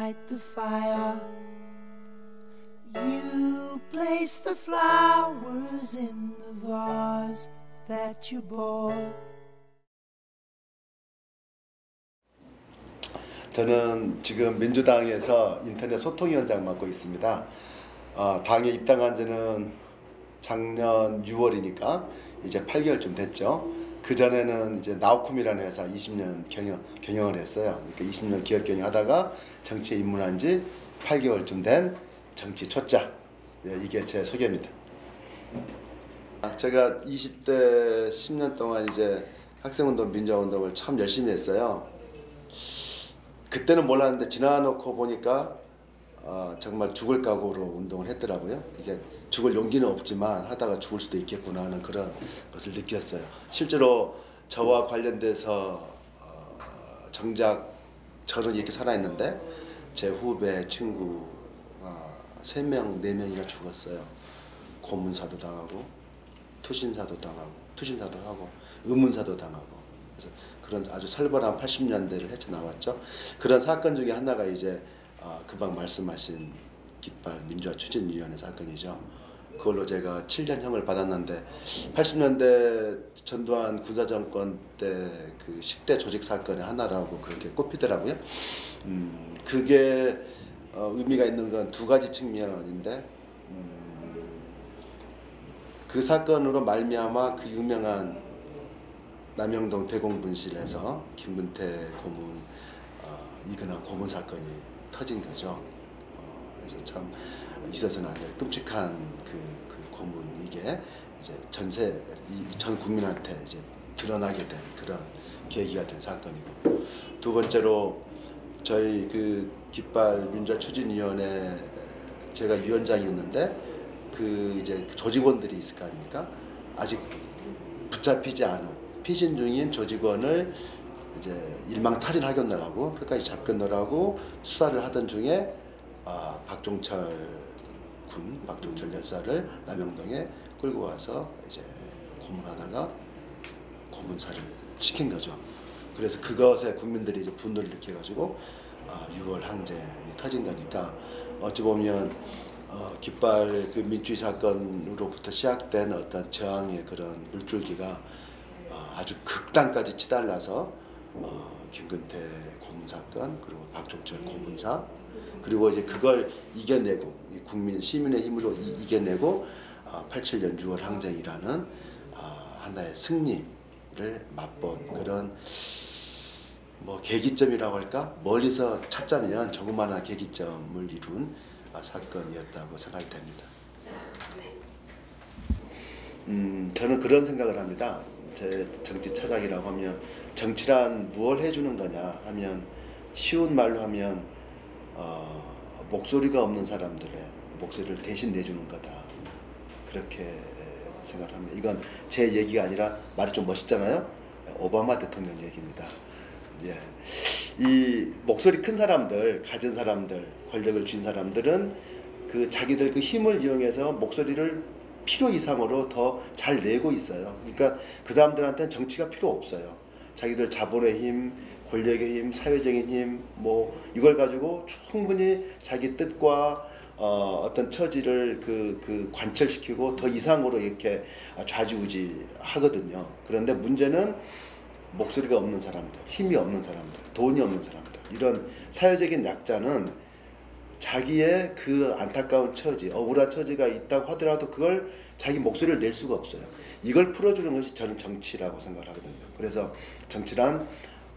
light the fire. You place the flowers in the vase that you bought. 저는 지금 민주당에서 인터넷 소통위원장 맡고 있습니다. 당에 입당한 지는 작년 6월이니까 이제 8개월쯤 됐죠. 그 전에는 이제 나우콤이라는 회사 20년 경영을 했어요. 그러니까 20년 기업 경영하다가 정치에 입문한 지 8개월쯤 된 정치 초짜. 이게 제 소개입니다. 제가 20대 10년 동안 이제 학생운동, 민주화운동을 참 열심히 했어요. 그때는 몰랐는데 지나놓고 보니까 정말 죽을 각오로 운동을 했더라고요. 이게 죽을 용기는 없지만 하다가 죽을 수도 있겠구나 하는 그런 것을 느꼈어요. 실제로 저와 관련돼서 정작 저는 이렇게 살아있는데 제 후배 친구가 3명, 4명이나 죽었어요. 고문사도 당하고 투신사도 당하고 투신사도 하고 의문사도 당하고. 그래서 그런 아주 살벌한 80년대를 헤쳐나왔죠. 그런 사건 중에 하나가 이제 금방 말씀하신 깃발 민주화 추진위원회 사건이죠. 그걸로 제가 7년형을 받았는데 80년대 전두환 군사정권 때 그 10대 조직 사건의 하나라고 그렇게 꼽히더라고요. 그게 의미가 있는 건 2가지 측면인데 그 사건으로 말미암아 그 유명한 남영동 대공분실에서 김근태 고문 이근한 고문 사건이 터진 거죠. 그래서 참 있어서는 안 될 끔찍한 그 고문 이게 이제 전 국민한테 이제 드러나게 된 그런 계기가 된 사건이고, 2번째로 저희 그 깃발 민주화 추진위원회 제가 위원장이었는데 그 이제 조직원들이 있을 거 아닙니까? 아직 붙잡히지 않은 피신 중인 조직원을 이제 일망타진하겠노라고 끝까지 잡겠노라고 수사를 하던 중에 박종철 여사를 남영동에 끌고 와서 이제 고문하다가 고문살을 시킨 거죠. 그래서 그것에 국민들이 이제 분노를 일으켜가지고 6월 항쟁이 터진 거니까 어찌 보면 깃발 그 민주주의 사건으로부터 시작된 어떤 저항의 그런 물줄기가 아주 극단까지 치달라서 김근태 고문 사건 그리고 박종철 고문사 그리고 이제 그걸 이겨내고 국민 시민의 힘으로 이겨내고 87년 6월 항쟁이라는 하나의 승리를 맛본 그런 뭐 계기점이라고 할까? 멀리서 찾자면 조그마한 계기점을 이룬 사건이었다고 생각이 됩니다. 저는 그런 생각을 합니다. 제 정치 철학이라고 하면 정치란 무엇을 해주는 거냐 하면 쉬운 말로 하면 목소리가 없는 사람들의 목소리를 대신 내주는 거다. 그렇게 생각을 합니다. 이건 제 얘기가 아니라 말이 좀 멋있잖아요. 오바마 대통령 얘기입니다. 예. 이 목소리 큰 사람들, 가진 사람들, 권력을 쥔 사람들은 그 자기들 그 힘을 이용해서 목소리를 필요 이상으로 더 잘 내고 있어요. 그러니까 그 사람들한테는 정치가 필요 없어요. 자기들 자본의 힘, 권력의 힘, 사회적인 힘, 뭐 이걸 가지고 충분히 자기 뜻과 어떤 처지를 그 관철시키고 더 이상으로 이렇게 좌지우지 하거든요. 그런데 문제는 목소리가 없는 사람들, 힘이 없는 사람들, 돈이 없는 사람들, 이런 사회적인 약자는 자기의 그 안타까운 처지, 억울한 처지가 있다고 하더라도 그걸 자기 목소리를 낼 수가 없어요. 이걸 풀어주는 것이 저는 정치라고 생각을 하거든요. 그래서 정치란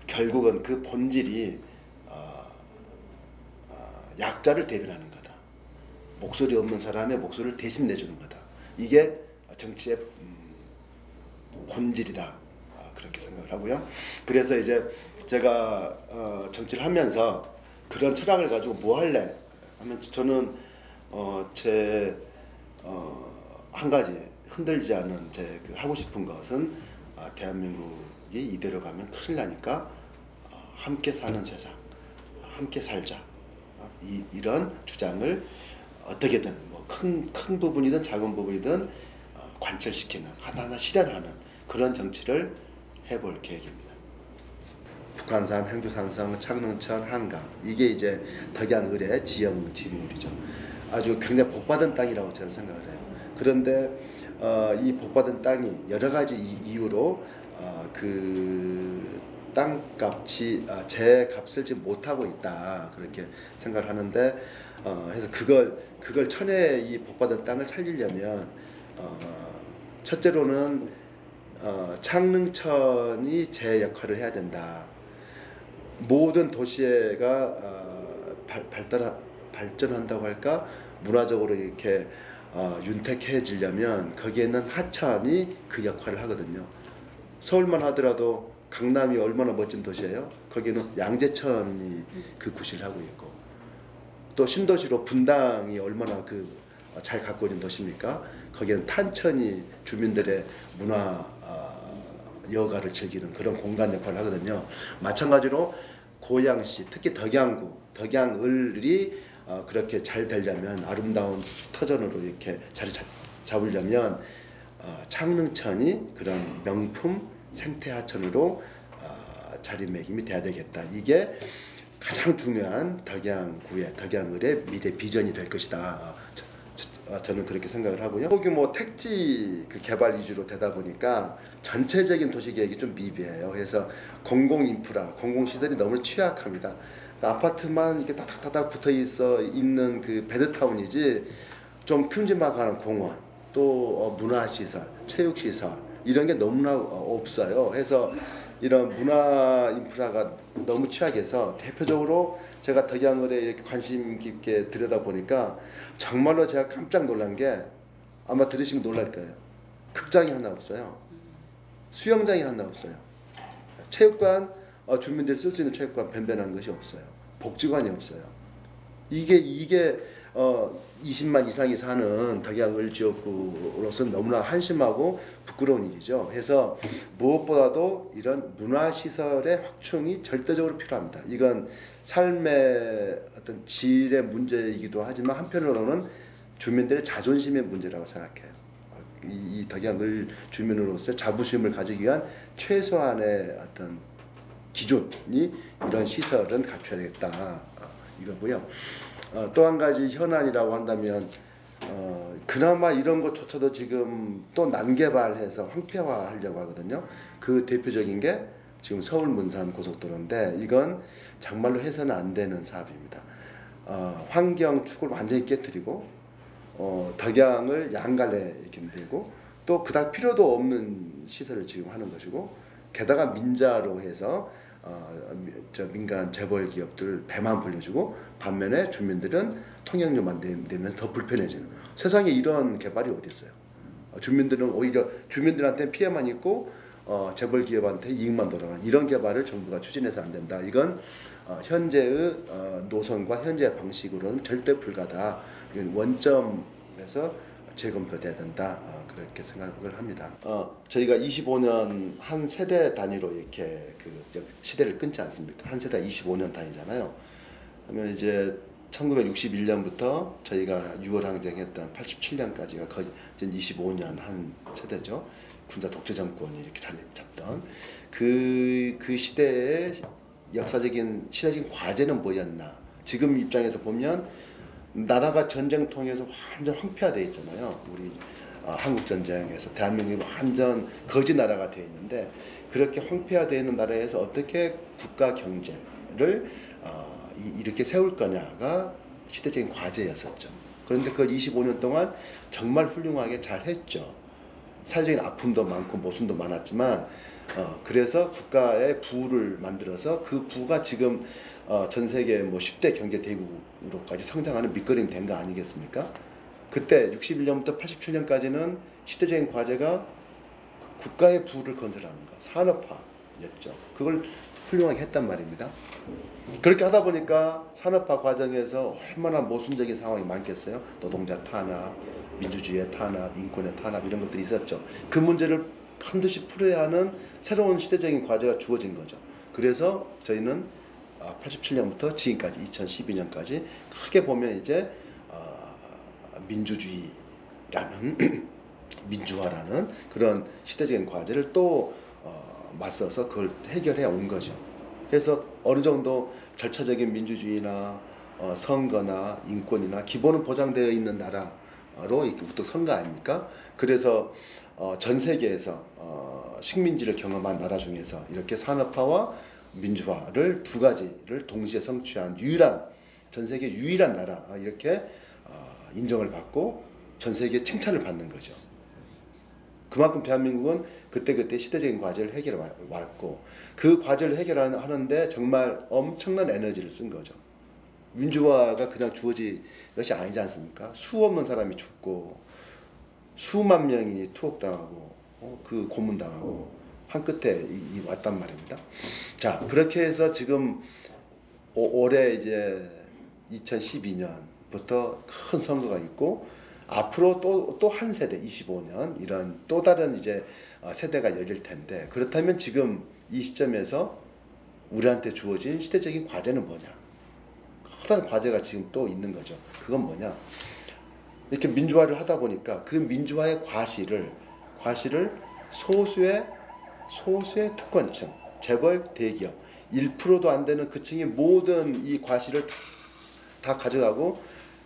결국은 그 본질이 약자를 대변하는 거다. 목소리 없는 사람의 목소리를 대신 내주는 거다. 이게 정치의 본질이다. 그렇게 생각을 하고요. 그래서 이제 제가 정치를 하면서 그런 철학을 가지고 뭐 할래? 하면 저는 한 가지 흔들리지 않은 제 그 하고 싶은 것은 대한민국이 이대로 가면 큰일 나니까 함께 사는 세상, 함께 살자. 이런 주장을 어떻게든 뭐 큰 부분이든 작은 부분이든 관철시키는 하나하나 실현하는 그런 정치를 해볼 계획입니다. 북한산, 행주산성, 창릉천, 한강 이게 이제 덕양을의 지형 지물이죠. 아주 굉장히 복받은 땅이라고 저는 생각을 해요. 그런데 이 복받은 땅이 여러 가지 이유로 그 땅값이 제 값을 지금 못하고 있다 그렇게 생각을 하는데 그래서 그걸 천혜의 이 복받은 땅을 살리려면 첫째로는 창릉천이 제 역할을 해야 된다. 모든 도시가 발전한다고 할까 문화적으로 이렇게 윤택해지려면 거기에는 하천이 그 역할을 하거든요. 서울만 하더라도 강남이 얼마나 멋진 도시예요. 거기는 양재천이 그 구실을 하고 있고 또 신도시로 분당이 얼마나 잘 갖고 있는 도시입니까? 거기는 탄천이 주민들의 문화 여가를 즐기는 그런 공간 역할을 하거든요. 마찬가지로 고양시 특히 덕양구 덕양을이 그렇게 잘 되려면 아름다운 터전으로 이렇게 자리 잡으려면 창릉천이 그런 명품 생태하천으로 자리매김이 돼야 되겠다. 이게 가장 중요한 덕양구의 덕양을의 미래 비전이 될 것이다. 저는 그렇게 생각을 하고요. 소규모 택지 개발 위주로 되다 보니까 전체적인 도시계획이 좀 미비해요. 그래서 공공인프라, 공공시설이 너무 취약합니다. 아파트만 이렇게 따닥따닥 붙어 있는 그 베드타운이지 좀 큼지막한 공원, 또 문화시설, 체육시설 이런 게 너무나 없어요. 그래서 이런 문화 인프라가 너무 취약해서 대표적으로 제가 덕양을에 이렇게 관심 깊게 들여다보니까 정말로 제가 깜짝 놀란 게 아마 들으시면 놀랄 거예요. 극장이 하나 없어요. 수영장이 하나 없어요. 체육관, 주민들이 쓸 수 있는 체육관 변변한 것이 없어요. 복지관이 없어요. 이게 20만 이상이 사는 덕양을 지역구로서는 너무나 한심하고 부끄러운 일이죠. 그래서 무엇보다도 이런 문화시설의 확충이 절대적으로 필요합니다. 이건 삶의 어떤 질의 문제이기도 하지만 한편으로는 주민들의 자존심의 문제라고 생각해요. 이 덕양을 주민으로서 자부심을 가지기 위한 최소한의 어떤 기준이 이런 시설은 갖춰야 되겠다 이거고요. 또 한 가지 현안이라고 한다면 그나마 이런 것조차도 지금 또 난개발해서 황폐화하려고 하거든요. 그 대표적인 게 지금 서울 문산 고속도로인데 이건 정말로 해서는 안 되는 사업입니다. 환경 축을 완전히 깨뜨리고 덕양을 양갈래 이렇게 되고 또 그닥 필요도 없는 시설을 지금 하는 것이고 게다가 민자로 해서 민간 재벌 기업들 배만 불려주고 반면에 주민들은 통행료만 내면 더 불편해지는 세상에 이런 개발이 어디 있어요? 주민들은 오히려 주민들한테 피해만 있고 재벌 기업한테 이익만 돌아가는 이런 개발을 정부가 추진해서 안 된다. 이건 현재의 노선과 현재의 방식으로는 절대 불가다. 원점에서 재검토돼야 된다. 그렇게 생각을 합니다. 저희가 25년 한 세대 단위로 이렇게 시대를 끊지 않습니까? 한 세대 25년 단위잖아요. 하면 이제 1961년부터 저희가 6월 항쟁했던 87년까지가 거의 25년 한 세대죠. 군사 독재 정권이 이렇게 자리 잡던 그 시대의 역사적인 시대적인 과제는 뭐였나? 지금 입장에서 보면 나라가 전쟁 통해서 완전 황폐화되어 있잖아요. 우리 한국 전쟁에서 대한민국이 완전 거지 나라가 되어 있는데 그렇게 황폐화되어 있는 나라에서 어떻게 국가 경제를 이렇게 세울 거냐가 시대적인 과제였었죠. 그런데 그 25년 동안 정말 훌륭하게 잘 했죠. 사회적인 아픔도 많고 모순도 많았지만 그래서 국가의 부를 만들어서 그 부가 지금 전 세계 10대 경제 대국으로까지 성장하는 밑거름이 된 거 아니겠습니까? 그때 61년부터 87년까지는 시대적인 과제가 국가의 부를 건설하는 거, 산업화였죠. 그걸 훌륭하게 했단 말입니다. 그렇게 하다 보니까 산업화 과정에서 얼마나 모순적인 상황이 많겠어요. 노동자 탄압, 민주주의의 탄압, 인권의 탄압 이런 것들이 있었죠. 그 문제를 반드시 풀어야 하는 새로운 시대적인 과제가 주어진 거죠. 그래서 저희는 87년부터 지금까지 2012년까지 크게 보면 이제 민주주의라는 민주화라는 그런 시대적인 과제를 또 맞서서 그걸 해결해 온 거죠. 그래서 어느 정도 절차적인 민주주의나 선거나 인권이나 기본은 보장되어 있는 나라로 이렇게 우뚝 선 거 아닙니까? 그래서 전 세계에서 식민지를 경험한 나라 중에서 이렇게 산업화와 민주화를 두 가지를 동시에 성취한 유일한, 전 세계 유일한 나라, 이렇게 인정을 받고 전 세계 칭찬을 받는 거죠. 그만큼 대한민국은 그때그때 시대적인 과제를 해결해 왔고, 그 과제를 해결하는데 정말 엄청난 에너지를 쓴 거죠. 민주화가 그냥 주어진 것이 아니지 않습니까? 수없는 사람이 죽고 수만 명이 투옥당하고 그 고문당하고 한 끝에 왔단 말입니다. 자, 그렇게 해서 지금 올해 이제 2012년부터 큰 선거가 있고, 앞으로 또 한 세대 25년 이런 또 다른 이제 세대가 열릴 텐데, 그렇다면 지금 이 시점에서 우리한테 주어진 시대적인 과제는 뭐냐? 커다란 과제가 지금 또 있는 거죠. 그건 뭐냐? 이렇게 민주화를 하다 보니까 그 민주화의 과실을 소수의 특권층, 재벌, 대기업 1%도 안 되는 그 층이 모든 이 과실을 다 가져가고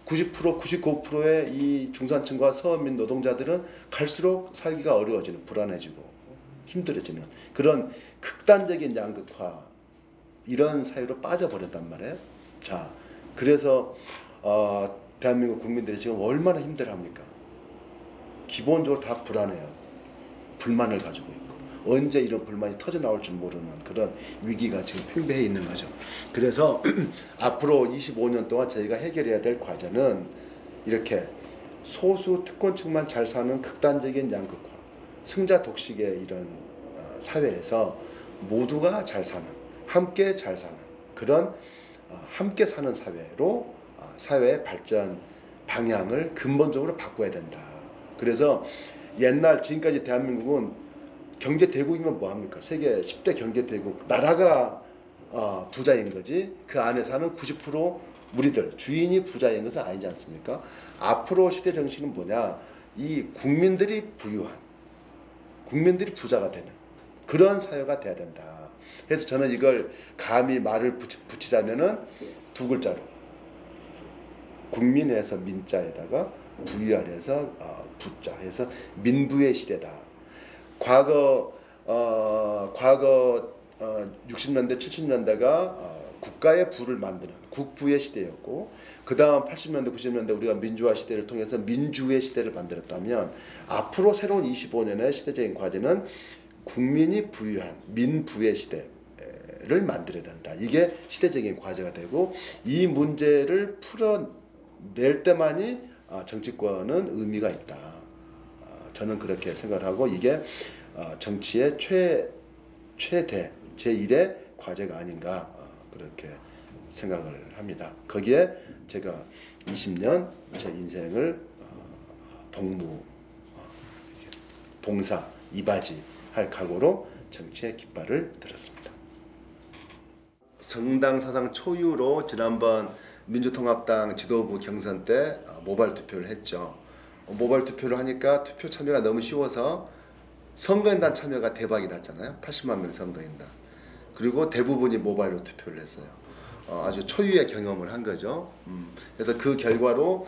90%, 99%의 이 중산층과 서민 노동자들은 갈수록 살기가 어려워지는, 불안해지고 힘들어지는 그런 극단적인 양극화, 이런 사유로 빠져버렸단 말이에요. 자, 그래서 대한민국 국민들이 지금 얼마나 힘들어합니까? 기본적으로 다 불안해요. 불만을 가지고 있고, 언제 이런 불만이 터져 나올 줄 모르는 그런 위기가 지금 팽배해 있는 거죠. 그래서 앞으로 25년 동안 저희가 해결해야 될 과제는 이렇게 소수 특권층만 잘 사는 극단적인 양극화, 승자 독식의 이런 사회에서 모두가 잘 사는, 함께 잘 사는 그런 함께 사는 사회로 사회의 발전 방향을 근본적으로 바꿔야 된다. 그래서 옛날 지금까지 대한민국은 경제 대국이면 뭐합니까? 세계 10대 경제 대국, 나라가 부자인 거지 그 안에 사는 90% 우리들 주인이 부자인 것은 아니지 않습니까? 앞으로 시대 정신은 뭐냐? 이 국민들이 부유한, 국민들이 부자가 되는 그런 사회가 돼야 된다. 그래서 저는 이걸 감히 말을 붙이자면은 두 글자로, 국민에서 민자에다가 부유한에서 부자 해서 민부의 시대다. 과거 60년대 70년대가 국가의 부를 만드는 국부의 시대였고, 그 다음 80년대 90년대 우리가 민주화 시대를 통해서 민주의 시대를 만들었다면, 앞으로 새로운 25년의 시대적인 과제는 국민이 부유한 민부의 시대를 만들어야 된다. 이게 시대적인 과제가 되고, 이 문제를 풀어낼 때만이 정치권은 의미가 있다. 저는 그렇게 생각을 하고, 이게 정치의 최대 제1의 과제가 아닌가 그렇게 생각을 합니다. 거기에 제가 20년 제 인생을 봉사, 이바지 할 각오로 정치의 깃발을 들었습니다. 정당 사상 초유로 지난번 민주통합당 지도부 경선 때 모바일 투표를 했죠. 모바일 투표를 하니까 투표 참여가 너무 쉬워서 선거인단 참여가 대박이 났잖아요. 80만 명 선거인단. 그리고 대부분이 모바일로 투표를 했어요. 아주 초유의 경험을 한 거죠. 그래서 그 결과로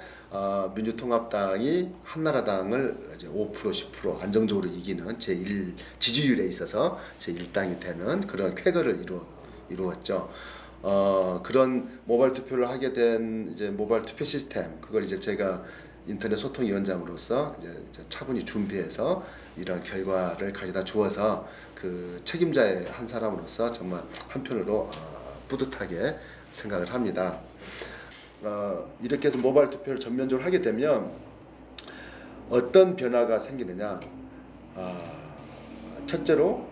민주통합당이 한나라당을 이제 5%, 10% 안정적으로 이기는 제1 지지율에 있어서 제1당이 되는 그런 쾌거를 이루었죠. 그런 모바일 투표를 하게 된 이제 모바일 투표 시스템, 그걸 이제 제가 인터넷 소통위원장으로서 이제 차분히 준비해서 이런 결과를 가져다 주어서 그 책임자의 한 사람으로서 정말 한편으로 뿌듯하게 생각을 합니다. 이렇게 해서 모바일 투표를 전면적으로 하게 되면 어떤 변화가 생기느냐? 첫째로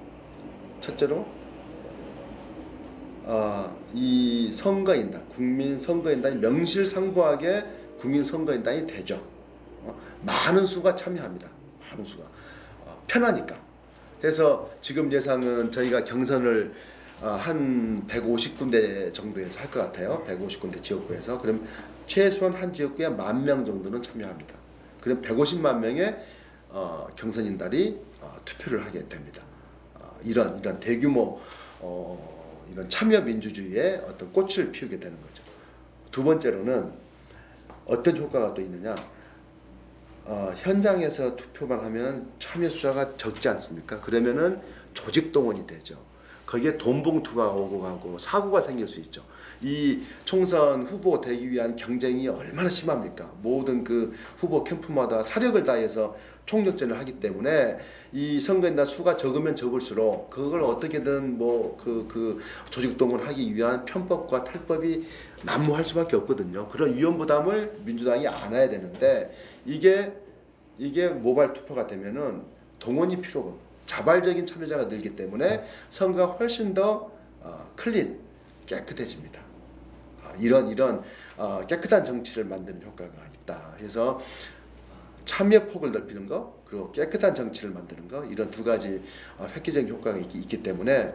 이 선거인단, 국민 선거인단이 명실상부하게 국민 선거인단이 되죠. 많은 수가 참여합니다. 많은 수가 편하니까. 그래서 지금 예상은 저희가 경선을 한 150군데 정도에서 할 것 같아요. 150군데 지역구에서. 그럼 최소한 한 지역구에 10,000명 정도는 참여합니다. 그럼 150만 명의 경선인단이 투표를 하게 됩니다. 이런 대규모 이런 참여 민주주의의 어떤 꽃을 피우게 되는 거죠. 두 번째로는 어떤 효과가 또 있느냐? 현장에서 투표만 하면 참여 숫자가 적지 않습니까? 그러면은 조직 동원이 되죠. 거기에 돈 봉투가 오고 가고 사고가 생길 수 있죠. 이 총선 후보 되기 위한 경쟁이 얼마나 심합니까? 모든 그 후보 캠프마다 사력을 다해서 총력전을 하기 때문에 이 선거인단 수가 적으면 적을수록 그걸 어떻게든 뭐 그 조직 동원하기 위한 편법과 탈법이 난무할 수밖에 없거든요. 그런 위험 부담을 민주당이 안아야 되는데 이게 모바일 투표가 되면은 동원이 필요가 없고 자발적인 참여자가 늘기 때문에 선거가 훨씬 더 클린, 깨끗해집니다. 이런 깨끗한 정치를 만드는 효과가 있다. 그래서 참여 폭을 넓히는 거, 그리고 깨끗한 정치를 만드는 거, 이런 두 가지 획기적인 효과가 있기 때문에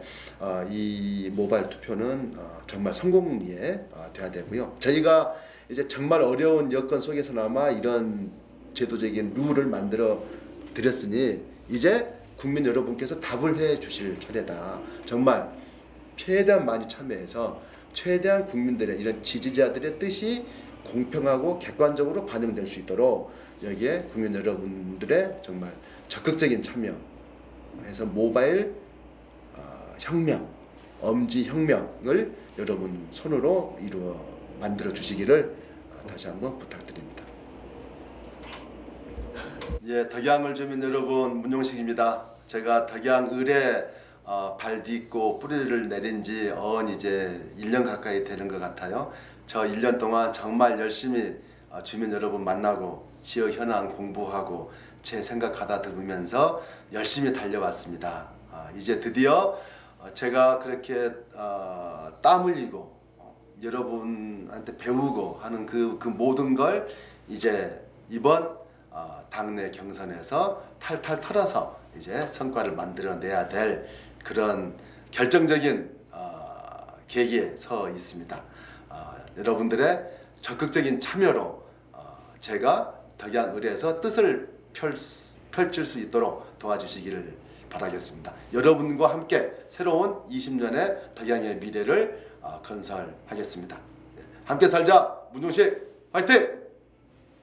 이 모바일 투표는 정말 성공리에 돼야 되고요. 저희가 이제 정말 어려운 여건 속에서나마 이런 제도적인 룰을 만들어 드렸으니 이제 국민 여러분께서 답을 해 주실 차례다. 정말 최대한 많이 참여해서 최대한 국민들의 이런 지지자들의 뜻이 공평하고 객관적으로 반영될 수 있도록 여기에 국민 여러분들의 정말 적극적인 참여해서 모바일 혁명, 엄지 혁명을 여러분 손으로 만들어 주시기를 다시 한번 부탁드립니다. 예, 덕양 주민 여러분, 문용식입니다. 제가 덕양 을에 발 딛고 뿌리를 내린 지 이제 1년 가까이 되는 것 같아요. 저 1년 동안 정말 열심히 주민 여러분 만나고 지역 현안 공부하고 제 생각 가다 들으면서 열심히 달려왔습니다. 이제 드디어 제가 그렇게 땀 흘리고 여러분한테 배우고 하는 그 모든 걸 이제 이번 당내 경선에서 탈탈 털어서 이제 성과를 만들어내야 될 그런 결정적인 계기에 서 있습니다. 여러분들의 적극적인 참여로 제가 덕양을에서 뜻을 펼칠 수 있도록 도와주시기를 바라겠습니다. 여러분과 함께 새로운 20년의 덕양의 미래를 건설하겠습니다. 함께 살자! 문용식 화이팅!